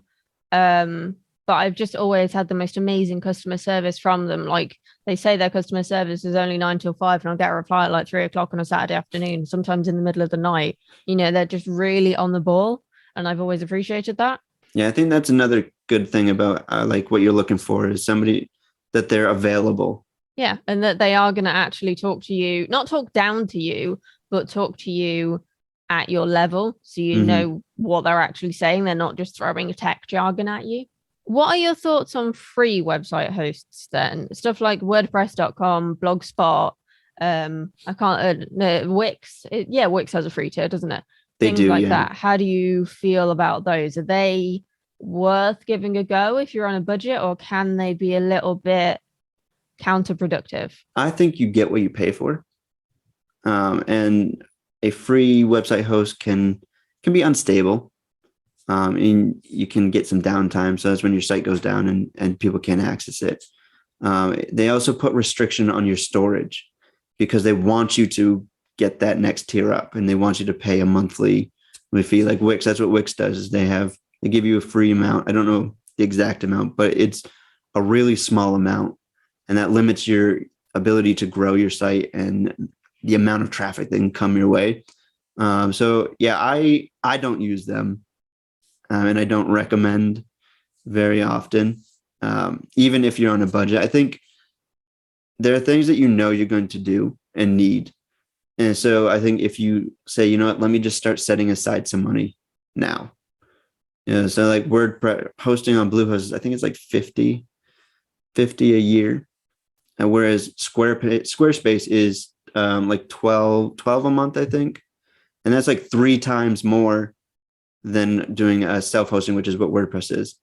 But I've just always had the most amazing customer service from them. Like, they say their customer service is only 9 till 5, and I'll get a reply at like 3 o'clock on a Saturday afternoon, sometimes in the middle of the night. They're just really on the ball, and I've always appreciated that. Yeah, I think that's another good thing about like what you're looking for is somebody that they're available. Yeah, and that they are going to actually talk to you, not talk down to you, but talk to you at your level, so you know what they're actually saying. They're not just throwing tech jargon at you. What are your thoughts on free website hosts then? Stuff like WordPress.com, Blogspot, Wix. Wix has a free tier, doesn't it? Things like that. How do you feel about those? Are they worth giving a go if you're on a budget, or can they be a little bit counterproductive? I think you get what you pay for. And a free website host can be unstable. And you can get some downtime. So that's when your site goes down and people can't access it. They also put restriction on your storage because they want you to get that next tier up, and they want you to pay a monthly fee like Wix. That's what Wix does, is they give you a free amount. I don't know the exact amount, but it's a really small amount, and that limits your ability to grow your site and the amount of traffic that can come your way. So yeah, I don't use them, and I don't recommend very often. Even if you're on a budget, I think there are things that you're going to do and need. And so I think if you say, you know what, let me just start setting aside some money now. So like WordPress hosting on Bluehost, I think it's like 50 a year. And whereas Squarespace is like 12 a month, I think. And that's like 3 times more than doing a self-hosting, which is what WordPress is.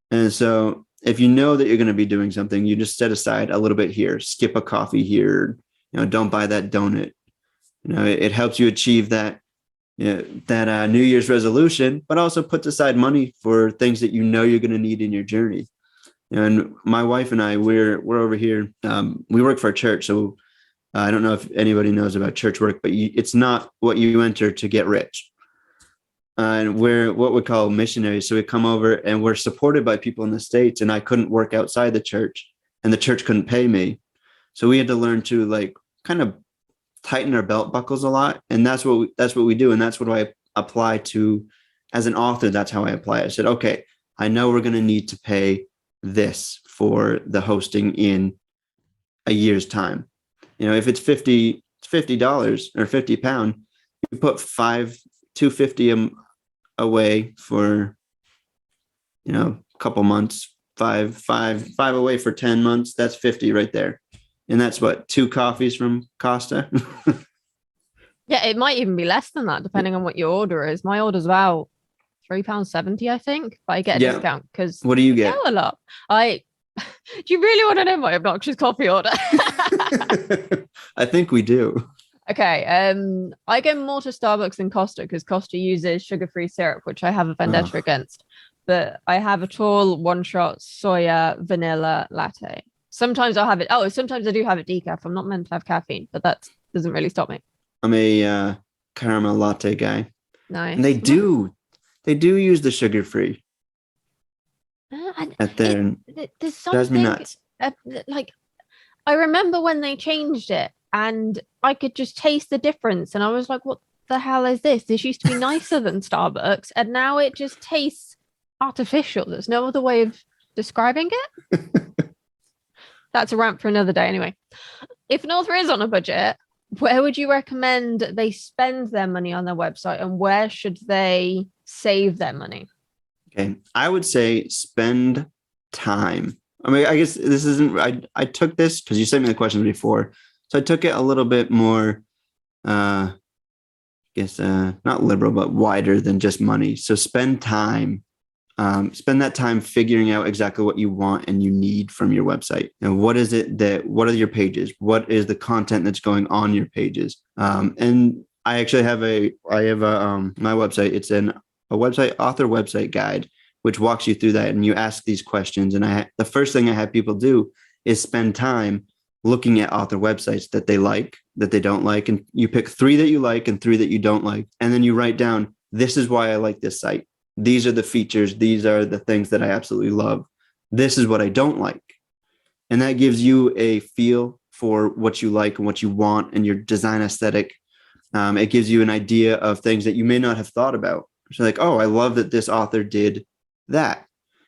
And so if you know that you're going to be doing something, you just set aside a little bit here, skip a coffee here, don't buy that donut. It helps you achieve that New Year's resolution, but also puts aside money for things that you're going to need in your journey. And my wife and I, we're over here. We work for a church, so I don't know if anybody knows about church work, but it's not what you enter to get rich. And we're what we call missionaries. So we come over and we're supported by people in the States, and I couldn't work outside the church, and the church couldn't pay me. So we had to learn to like kind of tighten our belt buckles a lot. And that's what we do. And that's what I apply to as an author. That's how I apply it. I said, okay, I know we're going to need to pay this for the hosting in a year's time. If it's $50 or £50, you put $250 away for, a couple months, five away for 10 months. That's 50 right there. And that's what, 2 coffees from Costa. Yeah, it might even be less than that, depending on what your order is. My order's about £3.70, I think, but I get a discount because what do you get? A lot. Do you really want to know my obnoxious coffee order? I think we do. Okay. I go more to Starbucks than Costa because Costa uses sugar-free syrup, which I have a vendetta against. But I have a tall one-shot soya vanilla latte. Sometimes I'll have it. Oh, sometimes I do have it decaf. I'm not meant to have caffeine, but that doesn't really stop me. I'm a caramel latte guy. Nice. And they do use the sugar-free. There's something drives me nuts. Like, I remember when they changed it, and I could just taste the difference, and I was like, "What the hell is this? This used to be nicer than Starbucks, and now it just tastes artificial." There's no other way of describing it. That's a rant for another day, anyway. If an author is on a budget, where would you recommend they spend their money on their website, and where should they save their money? Okay, I would say spend time. I mean, I guess this isn't, I took this because you sent me the questions before. So I took it a little bit more, not liberal, but wider than just money. So spend time. Spend that time figuring out exactly what you want and you need from your website. And what are your pages? What is the content that's going on your pages? And I actually have my website. It's a website author website guide, which walks you through that. And you ask these questions. And the first thing I have people do is spend time looking at author websites that they like, that they don't like. And you pick 3 that you like and 3 that you don't like. And then you write down, this is why I like this site. These are the features. These are the things that I absolutely love. This is what I don't like. And that gives you a feel for what you like and what you want and your design aesthetic. It gives you an idea of things that you may not have thought about. So like, oh, I love that this author did that.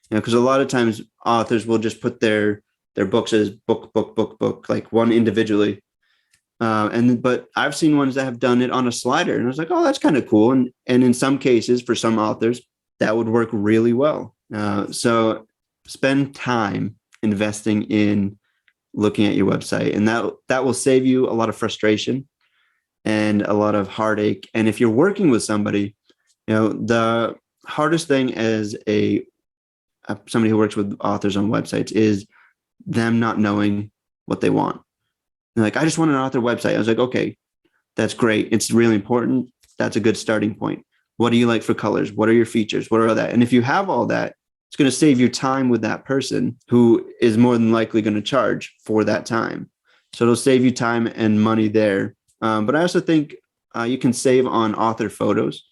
Because a lot of times authors will just put their books as book, like one individually. But I've seen ones that have done it on a slider. And I was like, oh, that's kind of cool. And in some cases, for some authors, that would work really well. So spend time investing in looking at your website, and that will save you a lot of frustration and a lot of heartache. And if you're working with somebody, the hardest thing as a somebody who works with authors on websites is them not knowing what they want. They're like, I just want an author website. I was like, okay, that's great. It's really important. That's a good starting point. What do you like for colors? What are your features? What are all that? And if you have all that, it's going to save you time with that person who is more than likely going to charge for that time. So it'll save you time and money there. But I also think you can save on author photos.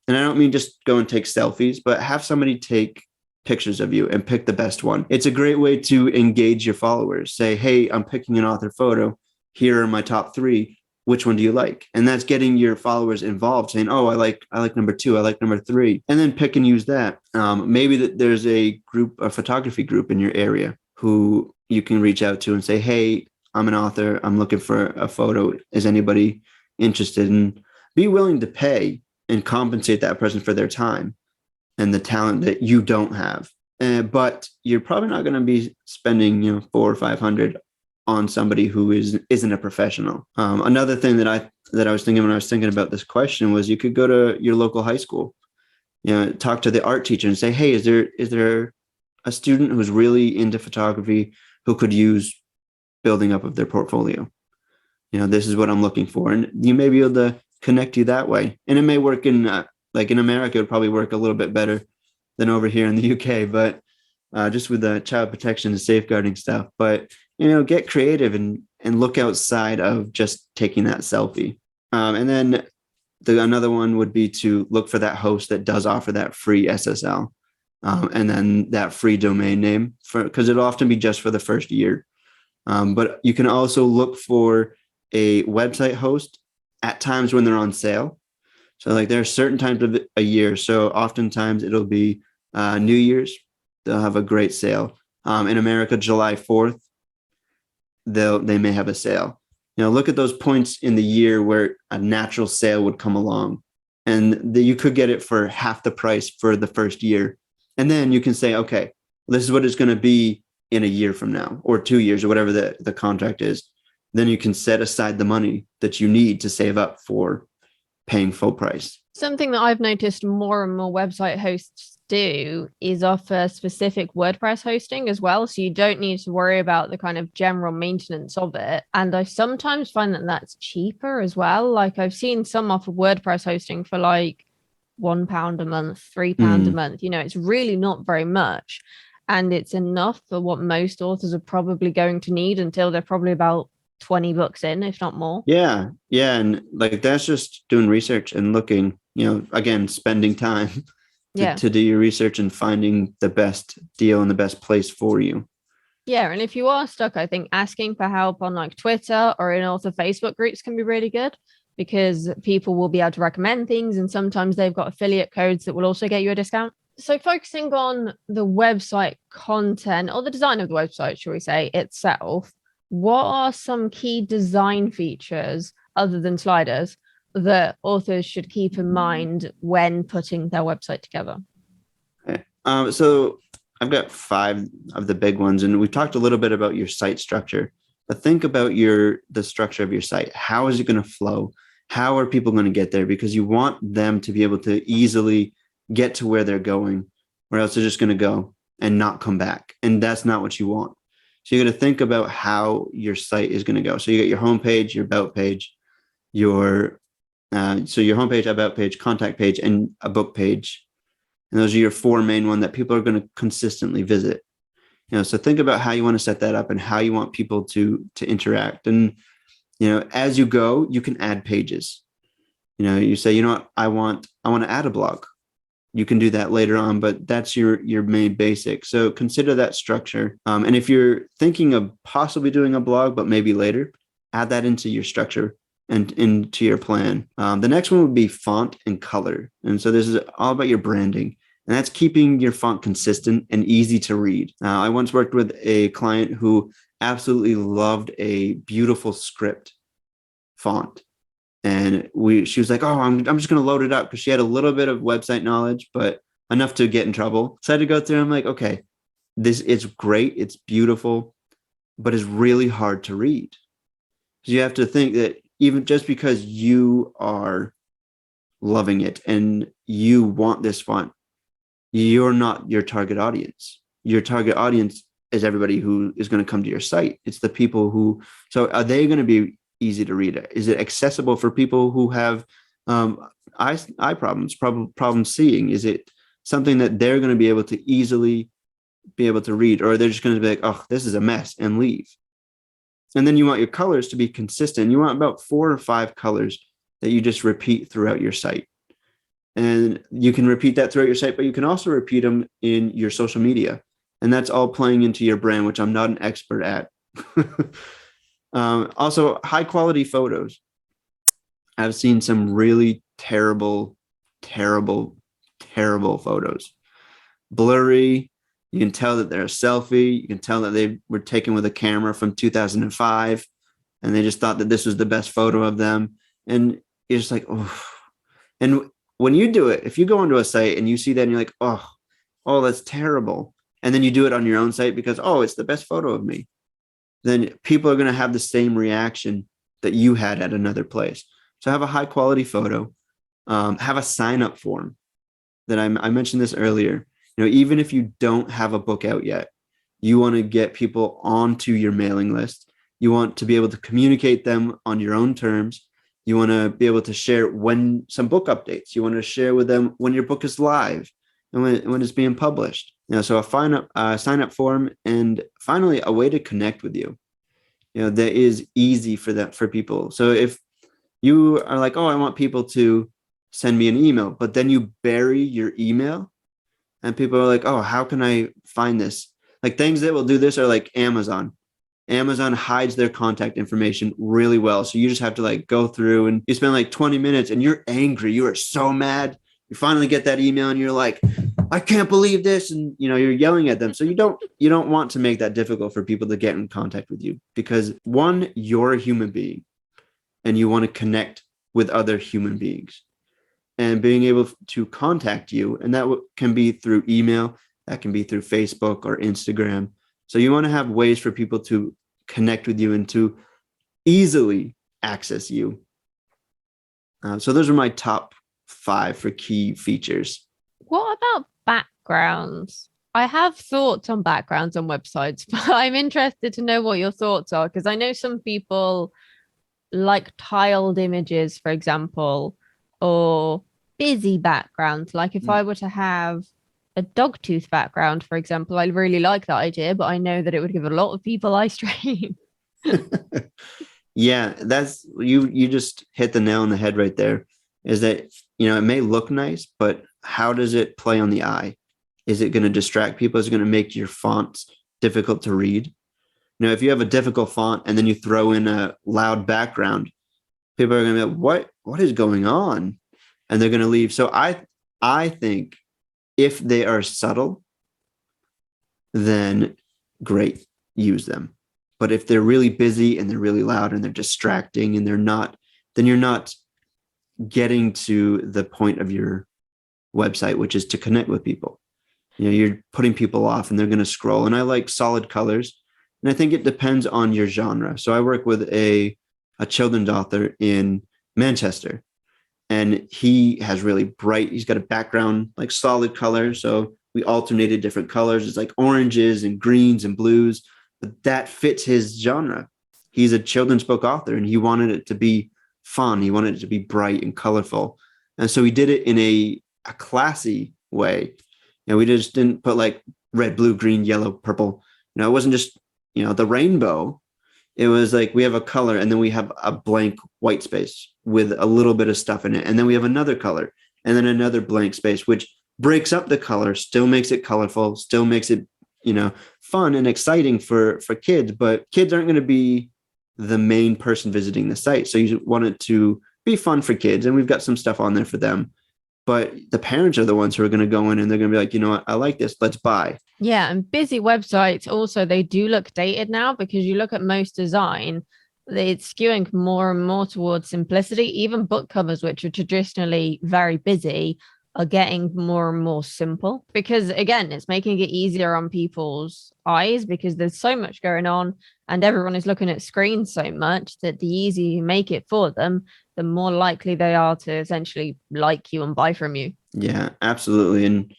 And I don't mean just go and take selfies, but have somebody take pictures of you and pick the best one. It's a great way to engage your followers. Say, hey, I'm picking an author photo. Here are my top 3. Which one do you like? And that's getting your followers involved, saying, oh, I like number 2. I like number 3. And then pick and use that. Maybe that there's a photography group in your area who you can reach out to and say, hey, I'm an author. I'm looking for a photo. Is anybody interested? And be willing to pay and compensate that person for their time and the talent that you don't have. But you're probably not going to be spending, $400 or $500 on somebody who isn't a professional. Another thing that I was thinking when I was thinking about this question was you could go to your local high school, talk to the art teacher and say, hey, is there a student who's really into photography who could use building up of their portfolio? This is what I'm looking for. And you may be able to connect you that way. And it may work in America, it would probably work a little bit better than over here in the UK, but just with the child protection and safeguarding stuff. But get creative and look outside of just taking that selfie. And then another one would be to look for that host that does offer that free SSL and then that free domain name because it'll often be just for the first year. But you can also look for a website host at times when they're on sale. So there are certain times of a year. So oftentimes it'll be New Year's. They'll have a great sale. In America, July 4th. They may have a sale. Look at those points in the year where a natural sale would come along and you could get it for half the price for the first year. And then you can say, okay, this is what it's going to be in a year from now or 2 years or whatever the contract is. Then you can set aside the money that you need to save up for paying full price. Something that I've noticed more and more website hosts do is offer specific WordPress hosting as well. So you don't need to worry about the kind of general maintenance of it. And I sometimes find that that's cheaper as well. I've seen some offer WordPress hosting for £1 a month, £3 a month. It's really not very much. And it's enough for what most authors are probably going to need until they're probably about 20 books in, if not more. Yeah. And that's just doing research and looking, again, spending time to do your research and finding the best deal and the best place for you. Yeah. And if you are stuck, I think asking for help on Twitter or in author Facebook groups can be really good because people will be able to recommend things. And sometimes they've got affiliate codes that will also get you a discount. So focusing on the website content or the design of the website, shall we say, itself, what are some key design features other than sliders that authors should keep in mind when putting their website together? Okay. So I've got 5 of the big ones, and we've talked a little bit about your site structure, but think about the structure of your site. How is it going to flow? How are people going to get there? Because you want them to be able to easily get to where they're going, or else they're just going to go and not come back. And that's not what you want. So you got to think about how your site is going to go. So you got your homepage, your about page, your homepage, about page, contact page, and a book page. And those are your 4 main ones that people are going to consistently visit. So think about how you want to set that up and how you want people to interact. And, as you go, you can add pages. You say, I want to add a blog. You can do that later on, but that's your main basic. So consider that structure. And if you're thinking of possibly doing a blog, but maybe later, add that into your structure and into your plan. The next one would be font and color. And so this is all about your branding. And that's keeping your font consistent and easy to read. I once worked with a client who absolutely loved a beautiful script font. And she was like, oh, I'm just going to load it up because she had a little bit of website knowledge, but enough to get in trouble. So I had to go through. I'm like, okay, it's great. It's beautiful, but it's really hard to read. So you have to think that even just because you are loving it and you want this font, you're not your target audience. Your target audience is everybody who is going to come to your site. It's the people who, so are they going to be easy to read? Is it accessible for people who have eye problems seeing? Is it something that they're going to be able to easily be able to read, or they're just going to be like, oh, this is a mess, and leave? And then you want your colors to be consistent. You want about 4 or 5 colors that you just repeat throughout your site. And you can repeat that throughout your site, but you can also repeat them in your social media. And that's all playing into your brand, which I'm not an expert at. Also, high quality photos. I've seen some really terrible photos. Blurry. You can tell that they're a selfie. You can tell that they were taken with a camera from 2005, and they just thought that this was the best photo of them. And you're just like, oh. And when you do it, if you go onto a site and you see that and you're like, oh, that's terrible. And then you do it on your own site because, oh, it's the best photo of me. Then people are going to have the same reaction that you had at another place. So have a high quality photo, have a sign up form that I mentioned this earlier. Even if you don't have a book out yet, you want to get people onto your mailing list. You want to be able to communicate them on your own terms. You want to be able to share when some book updates. You want to share with them when your book is live and when it's being published. So a sign up form, and finally a way to connect with you. That is easy for people. So if you are like, oh, I want people to send me an email, but then you bury your email. And people are like, oh, how can I find this? Like things that will do this are like Amazon. Amazon hides their contact information really well. So you just have to like go through, and you spend like 20 minutes and you're angry. You are so mad. You finally get that email and you're like, I can't believe this. And, you're yelling at them. So you don't want to make that difficult for people to get in contact with you, because one, you're a human being and you want to connect with other human beings. And being able to contact you, and that can be through email, that can be through Facebook or Instagram. So you want to have ways for people to connect with you and to easily access you. So those are my top 5 for key features. What about backgrounds? I have thoughts on backgrounds on websites, but I'm interested to know what your thoughts are, because I know some people like tiled images, for example, or busy backgrounds. Like if I were to have a dogtooth background, for example, I really like that idea, but I know that it would give a lot of people eye strain. Yeah, that's you just hit the nail on the head right there. Is that, it may look nice, but how does it play on the eye? Is it going to distract people? Is it going to make your fonts difficult to read? If you have a difficult font and then you throw in a loud background, people are going to be like, what is going on? And they're going to leave. So I think if they are subtle, then great, use them. But if they're really busy and they're really loud and they're distracting and then you're not getting to the point of your website, which is to connect with people. You're putting people off and they're going to scroll. And I like solid colors. And I think it depends on your genre. So I work with a children's author in Manchester, and he has really he's got a background, like solid color. So we alternated different colors. It's like oranges and greens and blues, but that fits his genre. He's a children's book author and he wanted it to be fun. He wanted it to be bright and colorful. And so he did it in a classy way. We just didn't put like red, blue, green, yellow, purple. It wasn't just, the rainbow. It was like we have a color and then we have a blank white space with a little bit of stuff in it. And then we have another color and then another blank space, which breaks up the color, still makes it colorful, still makes it, fun and exciting for kids. But kids aren't going to be the main person visiting the site. So you want it to be fun for kids. And we've got some stuff on there for them. But the parents are the ones who are going to go in and they're going to be like, you know what, I like this, let's buy. Yeah, and busy websites also, they do look dated now, because you look at most design, it's skewing more and more towards simplicity. Even book covers, which are traditionally very busy, are getting more and more simple, because again, it's making it easier on people's eyes, because there's so much going on and everyone is looking at screens so much that the easier you make it for them, the more likely they are to essentially like you and buy from you. Yeah, absolutely. And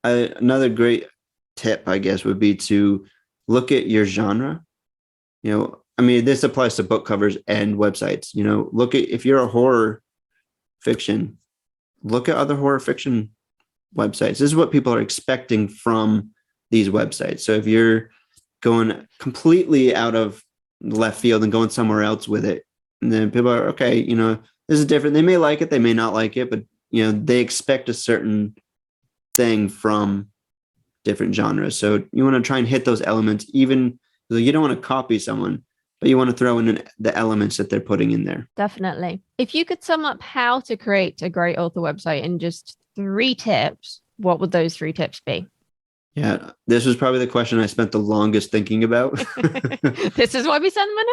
Another great tip, I guess, would be to look at your genre. I mean, this applies to book covers and websites. Look at, if you're a horror fiction, look at other horror fiction websites. This is what people are expecting from these websites. So if you're going completely out of left field and going somewhere else with it, and then people are, okay, this is different. They may like it, they may not like it, but they expect a certain thing from different genres. So you want to try and hit those elements, even though you don't want to copy someone, but you want to throw in the elements that they're putting in there. Definitely. If you could sum up how to create a great author website in just 3 tips, what would those 3 tips be? Yeah, this was probably the question I spent the longest thinking about. This is why we send them in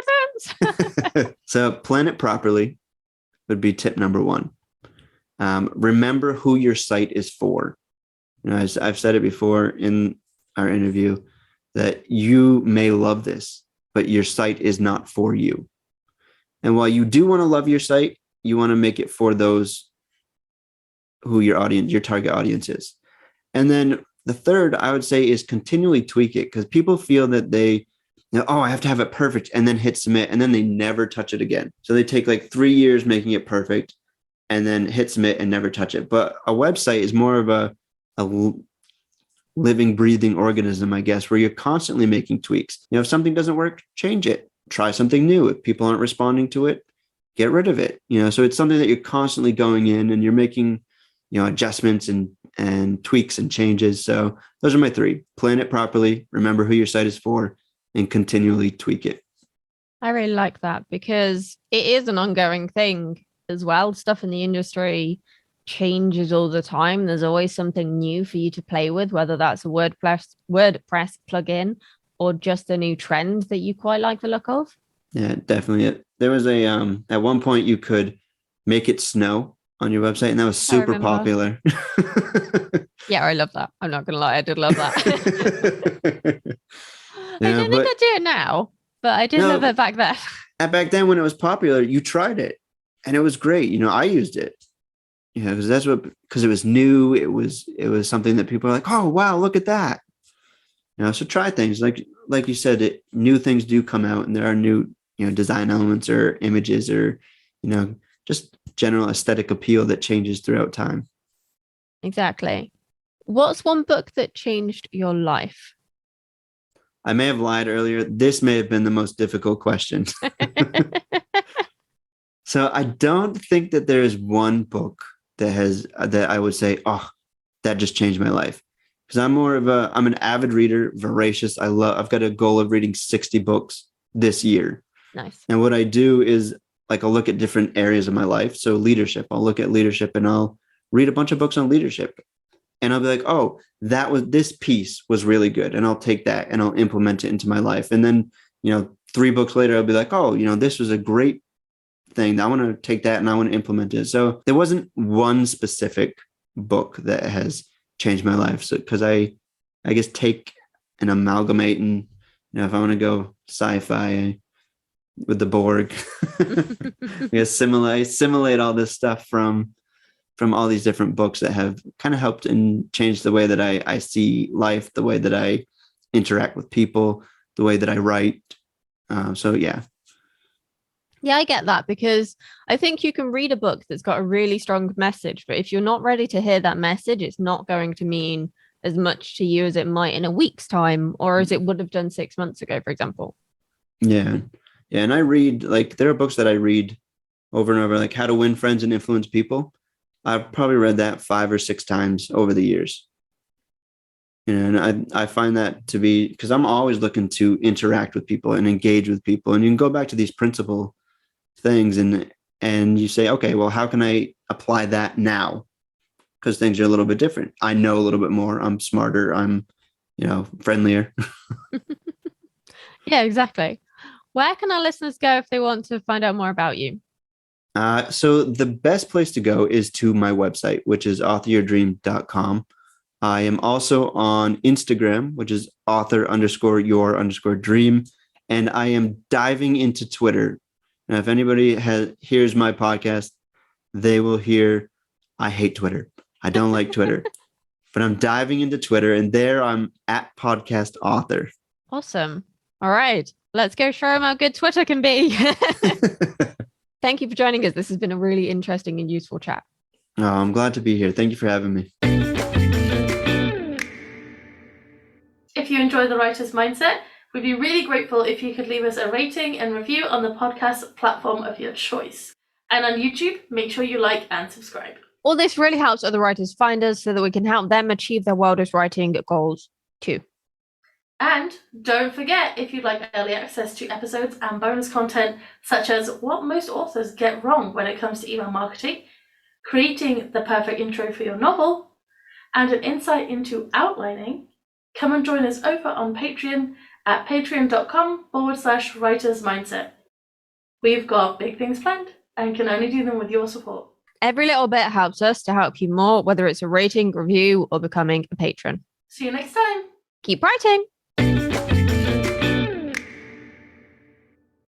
advance. So plan it properly would be tip number 1. Remember who your site is for. As I've said it before in our interview, that you may love this, but your site is not for you. And while you do want to love your site, you want to make it for those who your target audience is. And then the third, I would say, is continually tweak it, because people feel that I have to have it perfect and then hit submit, and then they never touch it again. So they take like 3 years making it perfect and then hit submit and never touch it. But a website is more of a living, breathing organism, I guess, where you're constantly making tweaks. If something doesn't work, change it. Try something new. If people aren't responding to it, get rid of it. So it's something that you're constantly going in and you're making, adjustments and tweaks and changes. So those are my 3. Plan it properly, remember who your site is for, and continually tweak it. I really like that, because it is an ongoing thing as well. Stuff in the industry changes all the time. There's always something new for you to play with, whether that's a WordPress plugin or just a new trend that you quite like the look of. Yeah, definitely. There was at one point you could make it snow on your website, and that was super popular. Yeah, I love that. I'm not gonna lie, I did love that. I don't think I do it now, but I did love it back then. And back then, when it was popular, you tried it, and it was great. I used it. Because it was new. It was something that people are like, oh wow, look at that. So try things like you said. New things do come out, and there are new design elements or images or just general aesthetic appeal that changes throughout time. Exactly. What's one book that changed your life? I may have lied earlier. This may have been the most difficult question. So I don't think that there is one book that I would say, oh, that just changed my life. Because I'm an avid reader, voracious. I've got a goal of reading 60 books this year. Nice. And what I do is I'll look at different areas of my life. So leadership, I'll look at leadership and I'll read a bunch of books on leadership. And I'll be like, oh, this piece was really good. And I'll take that and I'll implement it into my life. And then, 3 books later, I'll be like, oh, this was a great thing. I want to take that and I want to implement it. So there wasn't one specific book that has changed my life. So, because I guess take and amalgamate, and, if I want to go sci-fi with the Borg, assimilate all this stuff from all these different books that have kind of helped and changed the way that I see life, the way that I interact with people, the way that I write. So yeah. Yeah, I get that, because I think you can read a book that's got a really strong message, but if you're not ready to hear that message, it's not going to mean as much to you as it might in a week's time, or as it would have done 6 months ago, for example. Yeah. Yeah. And I read, there are books that I read over and over, like How to Win Friends and Influence People. I've probably read that 5 or 6 times over the years. And I find that to be, because I'm always looking to interact with people and engage with people. And you can go back to these principle things and you say, okay, well, how can I apply that now? Because things are a little bit different. I know a little bit more. I'm smarter. I'm, friendlier. Yeah, exactly. Where can our listeners go if they want to find out more about you? So the best place to go is to my website, which is authoryourdream.com. I am also on Instagram, which is author_your_dream. And I am diving into Twitter. Now, if anybody hears my podcast, they will hear, I hate Twitter. I don't like Twitter. but I'm diving into Twitter, and there I'm at podcast author. Awesome. All right. Let's go show them how good Twitter can be. Thank you for joining us. This has been a really interesting and useful chat. Oh, I'm glad to be here. Thank you for having me. If you enjoy The Writer's Mindset, we'd be really grateful if you could leave us a rating and review on the podcast platform of your choice. And on YouTube, make sure you like and subscribe. All this really helps other writers find us so that we can help them achieve their wildest writing goals too. And don't forget, if you'd like early access to episodes and bonus content, such as what most authors get wrong when it comes to email marketing, creating the perfect intro for your novel, and an insight into outlining, come and join us over on Patreon at patreon.com/writers mindset. We've got big things planned and can only do them with your support. Every little bit helps us to help you more, whether it's a rating, review, or becoming a patron. See you next time. Keep writing.